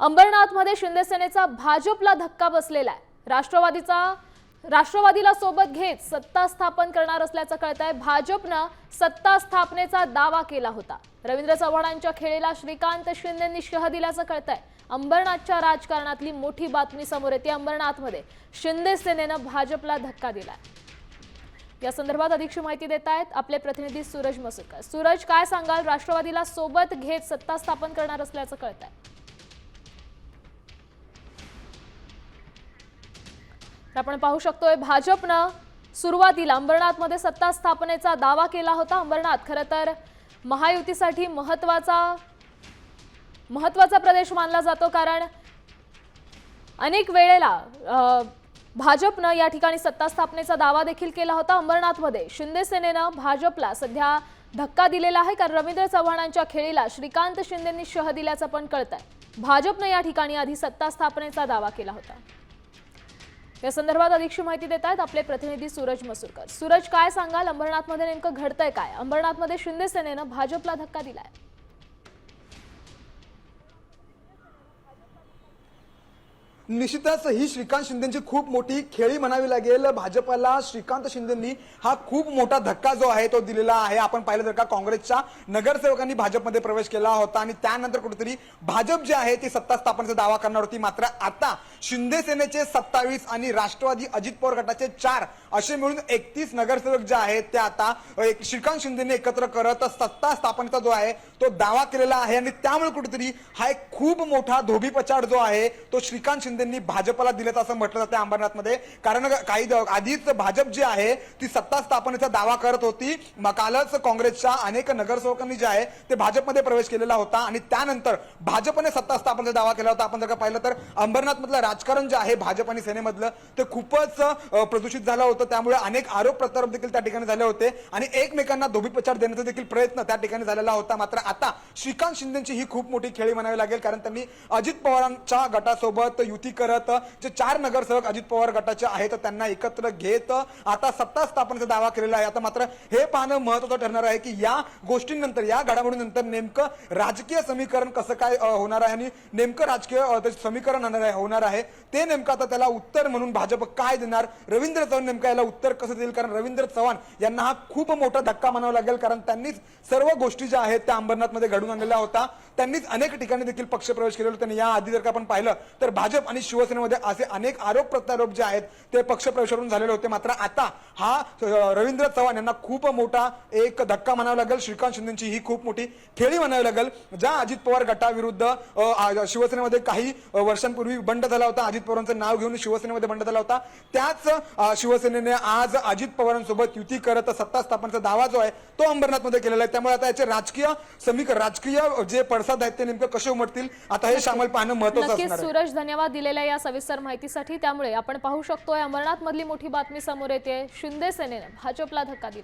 अंबरनाथमध्ये शिंदे सेनेचा भाजपला धक्का बसलेला आहे। राष्ट्रवादीला सोबत घेत सत्ता स्थापन करणार असल्याचं कळतंय। भाजपनं सत्ता स्थापनेचा दावा केला होता। रवींद्र चव्हाणांच्या खेळीला श्रीकांत शिंदेंनी शह दिल्याचं कळतंय। अंबरनाथच्या राजकारणातली मोठी बातमी समोर येते। अंबरनाथमध्ये शिंदे सेनेनं भाजपला धक्का दिलाय। या संदर्भात अधिकची माहिती देत आहेत आपले प्रतिनिधी सूरज मसूरकर। सूरज, काय सांगाल? राष्ट्रवादीला सोबत घेत सत्ता स्थापन करणार असल्याचं कळतंय। आपण पाहू शकतोय भाजपनं सुरुवातीला अंबरनाथमध्ये सत्ता स्थापनेचा दावा केला होता। अंबरनाथ खरं तर महायुतीसाठी महत्त्वाचा प्रदेश मानला जातो, कारण अनेक वेळेला भाजपनं या ठिकाणी सत्ता स्थापनेचा दावा देखील केला होता। अंबरनाथमध्ये शिंदे सेनेनं भाजपला सध्या धक्का दिलेला आहे, कारण रवींद्र चव्हाणांच्या खेळीला श्रीकांत शिंदेंनी शह दिल्याचं पण कळतंय। भाजपनं या ठिकाणी आधी सत्ता स्थापनेचा दावा केला होता। या संदर्भात अधिकची माहिती देत आहेत आपले प्रतिनिधी सूरज मसूरकर। सूरज, काय सांगाल? अंबरनाथमध्ये नेमकं घडतंय काय? अंबरनाथमध्ये शिंदे सेनेनं भाजपला धक्का दिलाय। निश्चितच ही श्रीकांत शिंदेची खूप मोठी खेळी म्हणावी लागेल। भाजपला श्रीकांत शिंदेंनी हा खूप मोठा धक्का जो आहे तो दिलेला आहे। आपण पाहिलं तर का काँग्रेसच्या नगरसेवकांनी भाजपमध्ये प्रवेश केला होता आणि त्यानंतर कुठेतरी भाजप जे आहे ती सत्ता स्थापनेचा दावा करणार होती। मात्र आता शिंदे सेनेचे 27 आणि राष्ट्रवादी अजित पवार गटाचे 4 असे मिळून 31 नगरसेवक जे आहेत ते आता श्रीकांत शिंदेने एकत्र करत सत्ता स्थापनेचा जो आहे तो दावा केलेला आहे आणि त्यामुळे कुठेतरी हा एक खूप मोठा धोबीपछाड जो आहे तो श्रीकांत शिंदेंनी भाजपला दिलेत असं म्हटलं जातं अंबरनाथमध्ये। कारण काही आधीच भाजप जी आहे ती सत्ता स्थापनेचा दावा करत होती। कालच काँग्रेसच्या अनेक नगरसेवकांनी जे आहे ते भाजपमध्ये प्रवेश केलेला होता आणि त्यानंतर भाजपने सत्ता स्थापनेचा दावा केला होता। आपण जर का पाहिलं तर अंबरनाथमधलं राजकारण जे आहे भाजप आणि सेनेमधलं ते खूपच प्रदूषित झालं होतं। त्यामुळे अनेक आरोप प्रत्यारोप देखील त्या ठिकाणी झाले होते आणि एकमेकांना धोबीपछाड देण्याचा देखील प्रयत्न त्या ठिकाणी झालेला होता। मात्र आता श्रीकांत शिंदेची ही खूप मोठी खेळी म्हणावी लागेल, कारण त्यांनी अजित पवारांच्या गटासोबत युती करत जे 4 नगरसेवक अजित पवार गटाचे आहेत त्यांना एकत्र घेत आता सत्ता स्थापनेचा दावा केलेला आहे। आता मात्र हे पाहणं महत्त्वाचं ठरणार आहे की या गोष्टींनंतर, या घडामोडीनंतर नेमकं राजकीय समीकरण कसं काय होणार आहे आणि नेमकं राजकीय समीकरण होणार आहे ते नेमकं आता त्याला उत्तर म्हणून भाजप काय देणार, रवींद्र चव्हाण नेमकं याला उत्तर कसं देईल। कारण रवींद्र चव्हाण यांना हा खूप मोठा धक्का म्हणावा लागेल, कारण त्यांनीच सर्व गोष्टी ज्या आहेत त्या अंबरनाथमध्ये घडून आणलेल्या होता। त्यांनीच अनेक ठिकाणी देखील पक्षप्रवेश केलेला होता। या आधी जर का आपण पाहिलं तर भाजप आणि शिवसेनेमध्ये असे अनेक आरोप प्रत्यारोप जे आहेत ते पक्षप्रवेशावरून झालेले होते। मात्र आता हा रवींद्र चव्हाण यांना खूप मोठा एक धक्का म्हणावा लागेल। श्रीकांत शिंदेची ही खूप मोठी खेळी म्हणावी लागेल। ज्या अजित पवार गटाविरुद्ध शिवसेनेमध्ये काही वर्षांपूर्वी बंड झाला होता, अजित पवारांचं नाव घेऊन शिवसेनेमध्ये बंड झाला होता, त्याच शिवसेनेने आज अजित पवारांसोबत युती करत सत्ता स्थापनेचा दावा जो आहे तो अंबरनाथमध्ये केलेला आहे। त्यामुळे आता याचे राजकीय समीकरण, राजकीय जे पडसाद आहेत ते नेमकं कसे उमटतील आता हे शामिल पाहणं महत्त्वाचं असणार आहे। सूरज, धन्यवाद दिलेल्या या सविस्तर माहितीसाठी। त्यामुळे आपण पाहू शकतोय अंबरनाथ मधली मोठी बातमी समोर येते। शिंदे सेनेने भाजपला धक्का दिला।